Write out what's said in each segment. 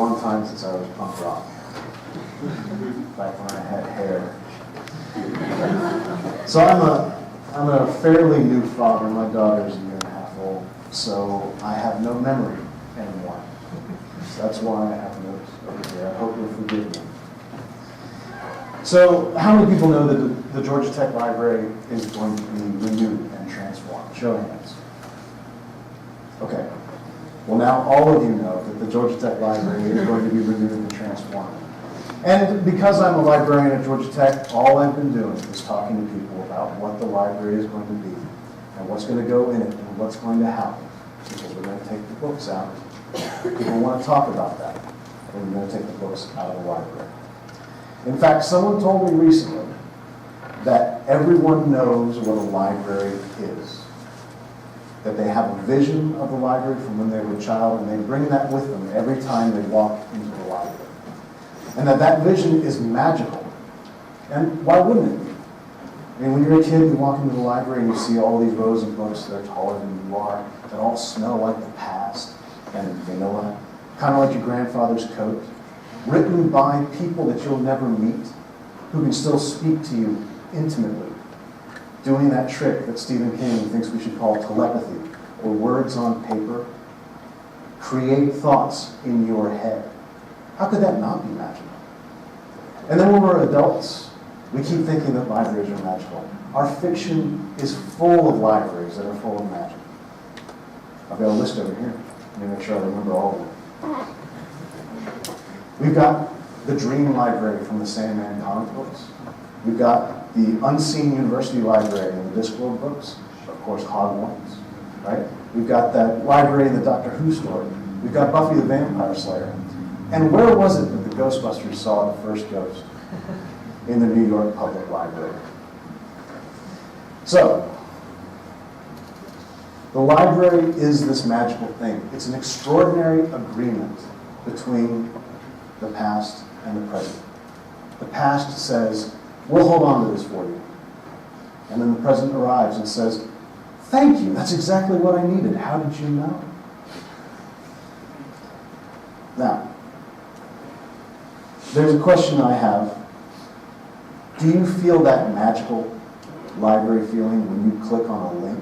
long time since I was punk rock. Back when I had hair. So I'm a fairly new father. My daughter's a year and a half old, so I have no memory anymore. So that's why I have notes over here. I hope you'll forgive me. So how many people know that the Georgia Tech Library is going to be renewed and transformed? Show of hands. Okay. Well, now all of you know that the Georgia Tech Library is going to be renewed and transformed. And because I'm a librarian at Georgia Tech, all I've been doing is talking to people about what the library is going to be and what's going to go in it and what's going to happen. Because we're going to take the books out. People want to talk about that. And we're going to take the books out of the library. In fact, someone told me recently that everyone knows what a library is. That they have a vision of the library from when they were a child, and they bring that with them every time they walk into the library. And that vision is magical. And why wouldn't it be? I mean, when you're a kid, you walk into the library and you see all these rows of books that are taller than you are, that all smell like the past. And you know what? Kind of like your grandfather's coat. Written by people that you'll never meet, who can still speak to you intimately. Doing that trick that Stephen King thinks we should call telepathy, or words on paper. Create thoughts in your head. How could that not be magical? And then when we're adults, we keep thinking that libraries are magical. Our fiction is full of libraries that are full of magic. I've got a list over here. Let me make sure I remember all of them. We've got the Dream Library from the Sandman comic books. We've got the Unseen University Library and the Discworld books. Of course, Hogwarts, right? We've got that library in the Doctor Who story. We've got Buffy the Vampire Slayer. And where was it that the Ghostbusters saw the first ghost? In the New York Public Library. So, the library is this magical thing. It's an extraordinary agreement between the past and the present. The past says, we'll hold on to this for you. And then the present arrives and says, thank you, that's exactly what I needed. How did you know? Now, there's a question I have. Do you feel that magical library feeling when you click on a link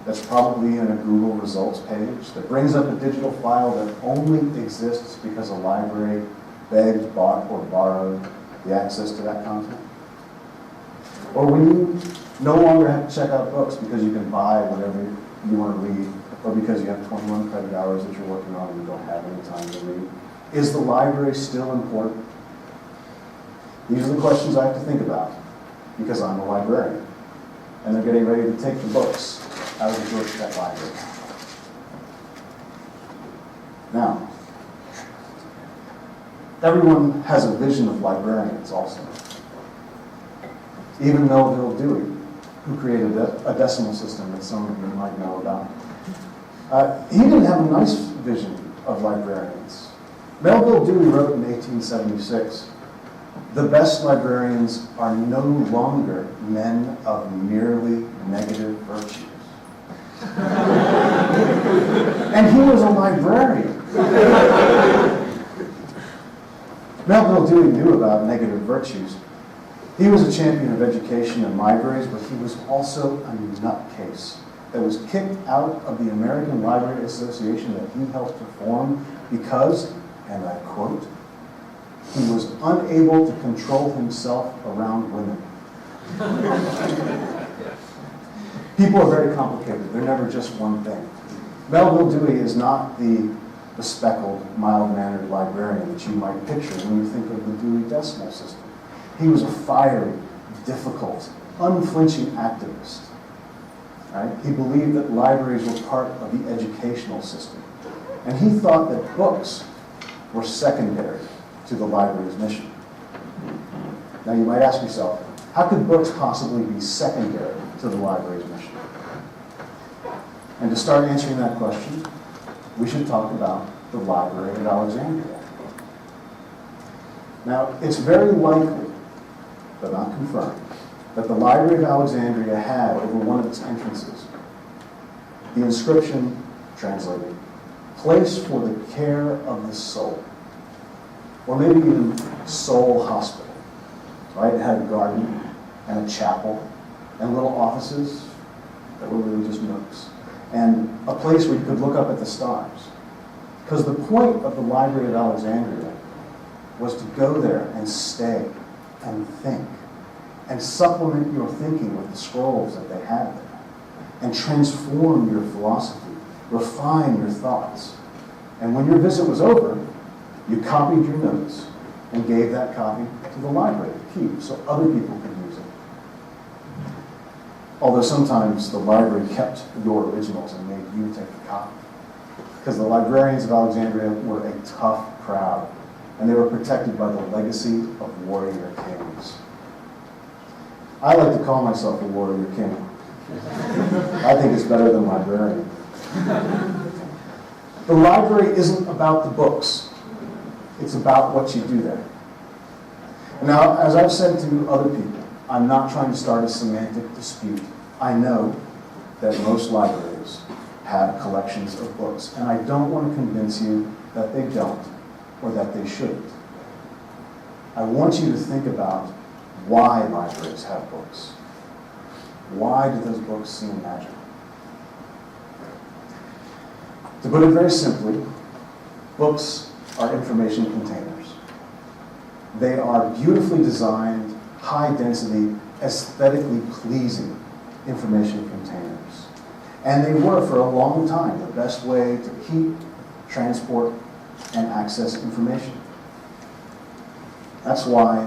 that's probably in a Google results page that brings up a digital file that only exists because a library begged, bought, or borrowed the access to that content? Or when you no longer have to check out books because you can buy whatever you want to read, or because you have 21 credit hours that you're working on and you don't have any time to read, is the library still important? These are the questions I have to think about because I'm a librarian. And they're getting ready to take the books out of the Georgia Tech Library. Now, everyone has a vision of librarians also. Even Melville Dewey, who created a decimal system that some of you might know about. He didn't have a nice vision of librarians. Melville Dewey wrote in 1876, "The best librarians are no longer men of merely negative virtues." And he was a librarian. Melville Dewey knew about negative virtues. He was a champion of education and libraries, but he was also a nutcase that was kicked out of the American Library Association that he helped to form because, and I quote, he was unable to control himself around women. People are very complicated. They're never just one thing. Melville Dewey is not the speckled, mild-mannered librarian that you might picture when you think of the Dewey Decimal System. He was a fiery, difficult, unflinching activist. Right? He believed that libraries were part of the educational system. And he thought that books were secondary to the library's mission. Now you might ask yourself, how could books possibly be secondary to the library's mission? And to start answering that question, we should talk about the Library of Alexandria. Now, it's very likely, but not confirmed, that the Library of Alexandria had over one of its entrances the inscription translated, place for the care of the soul, or maybe even soul hospital, right? It had a garden and a chapel and little offices that were really just nooks, and a place where you could look up at the stars. Because the point of the Library of Alexandria was to go there and stay and think and supplement your thinking with the scrolls that they had there and transform your philosophy, refine your thoughts. And when your visit was over, you copied your notes and gave that copy to the library to keep so other people could use it. Although sometimes the library kept your originals and made you take a copy. Because the librarians of Alexandria were a tough crowd, and they were protected by the legacy of warrior kings. I like to call myself a warrior king. I think it's better than librarian. The library isn't about the books. It's about what you do there. Now, as I've said to other people, I'm not trying to start a semantic dispute. I know that most libraries have collections of books, and I don't want to convince you that they don't or that they shouldn't. I want you to think about why libraries have books. Why do those books seem magical? To put it very simply, books are information containers. They are beautifully designed, high-density, aesthetically pleasing information containers. And they were, for a long time, the best way to keep, transport, and access information. That's why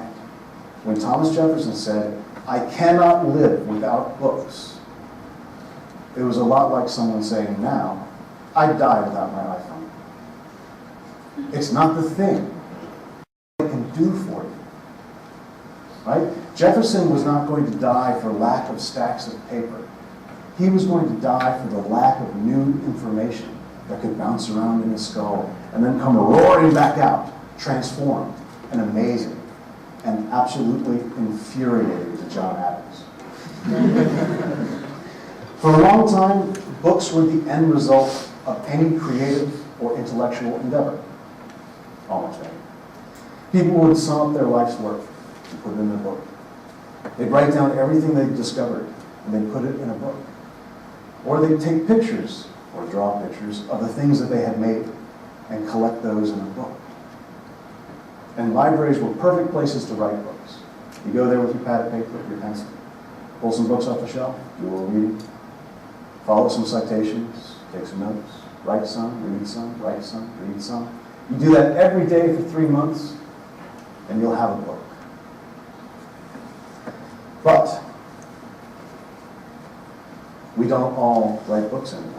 when Thomas Jefferson said, "I cannot live without books," it was a lot like someone saying now, "I'd die without my iPhone." It's not the thing it can do for you, right? Jefferson was not going to die for lack of stacks of paper. He was going to die for the lack of new information that could bounce around in his skull and then come roaring back out, transformed and amazing and absolutely infuriating to John Adams. For a long time, books were the end result of any creative or intellectual endeavor. Almost any. People would sum up their life's work and put it in a book. They'd write down everything they discovered and they'd put it in a book. Or they'd take pictures or draw pictures of the things that they had made and collect those in a book. And libraries were perfect places to write books. You go there with your pad of paper, your pencil, pull some books off the shelf, do a little reading, follow some citations, take some notes, write some, read some, write some, read some. You do that every day for 3 months, and you'll have a book. But we don't all write books anymore.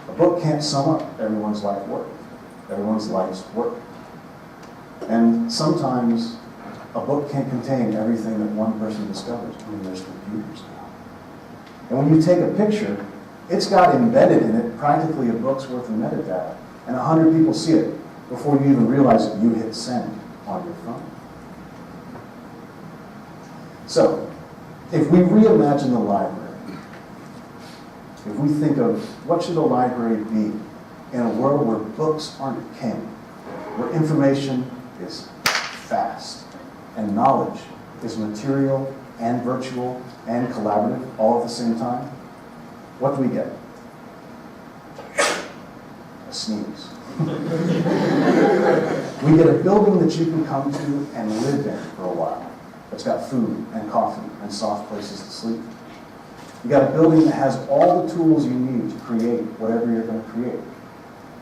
A book can't sum up everyone's life's work. And sometimes a book can't contain everything that one person discovers. I mean, there's computers now. And when you take a picture, it's got embedded in it practically a book's worth of metadata. And 100 people see it before you even realize that you hit send on your phone. So, if we reimagine the library, if we think of what should a library be in a world where books aren't king, where information is fast and knowledge is material and virtual and collaborative all at the same time, what do we get? A sneeze. We get a building that you can come to and live in for a while. It's got food and coffee and soft places to sleep. You got a building that has all the tools you need to create whatever you're going to create.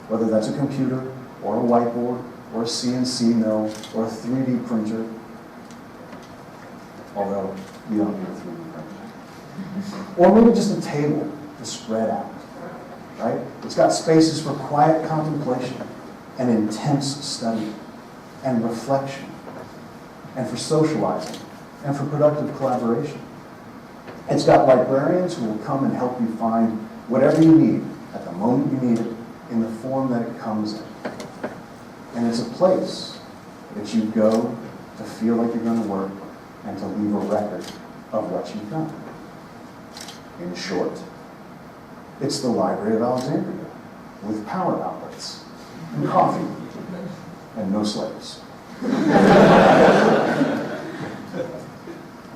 Whether that's a computer or a whiteboard or a CNC mill or a 3D printer. Although you don't need a 3D printer. Or maybe just a table to spread out. Right? It's got spaces for quiet contemplation and intense study and reflection and for socializing and for productive collaboration. It's got librarians who will come and help you find whatever you need at the moment you need it in the form that it comes in. And it's a place that you go to feel like you're going to work and to leave a record of what you've done. In short, it's the Library of Alexandria. with power outlets and coffee and no slaves.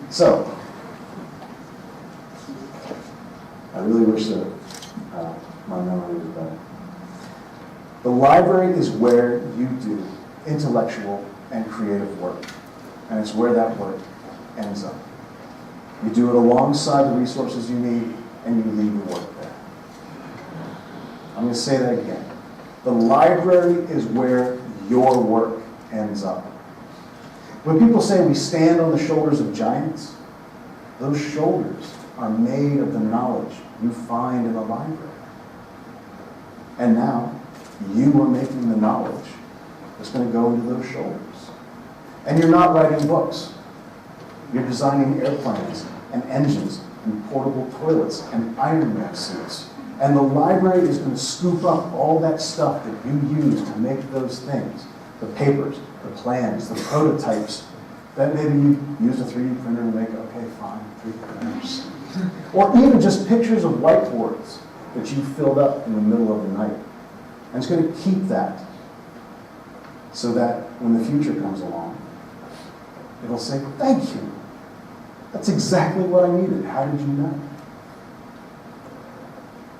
So, I really wish that my memory was better. The library is where you do intellectual and creative work, and it's where that work ends up. You do it alongside the resources you need, and you leave your work there. I'm going to say that again. The library is where your work ends up. When people say we stand on the shoulders of giants, those shoulders are made of the knowledge you find in the library. And now, you are making the knowledge that's going to go into those shoulders. And you're not writing books. You're designing airplanes and engines and portable toilets and Iron Man suits. And the library is going to scoop up all that stuff that you use to make those things. The papers, the plans, the prototypes, that maybe you use a 3D printer to make, okay, fine, 3D printers. Or even just pictures of whiteboards that you filled up in the middle of the night. And it's going to keep that so that when the future comes along, it'll say, thank you. That's exactly what I needed. How did you know?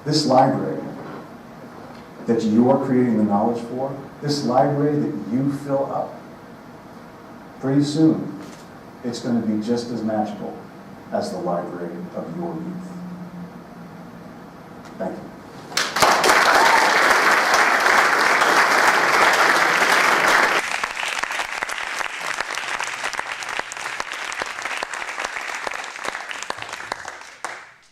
This library that you are creating the knowledge for, this library that you fill up, pretty soon, it's going to be just as magical as the library of your youth. Thank you.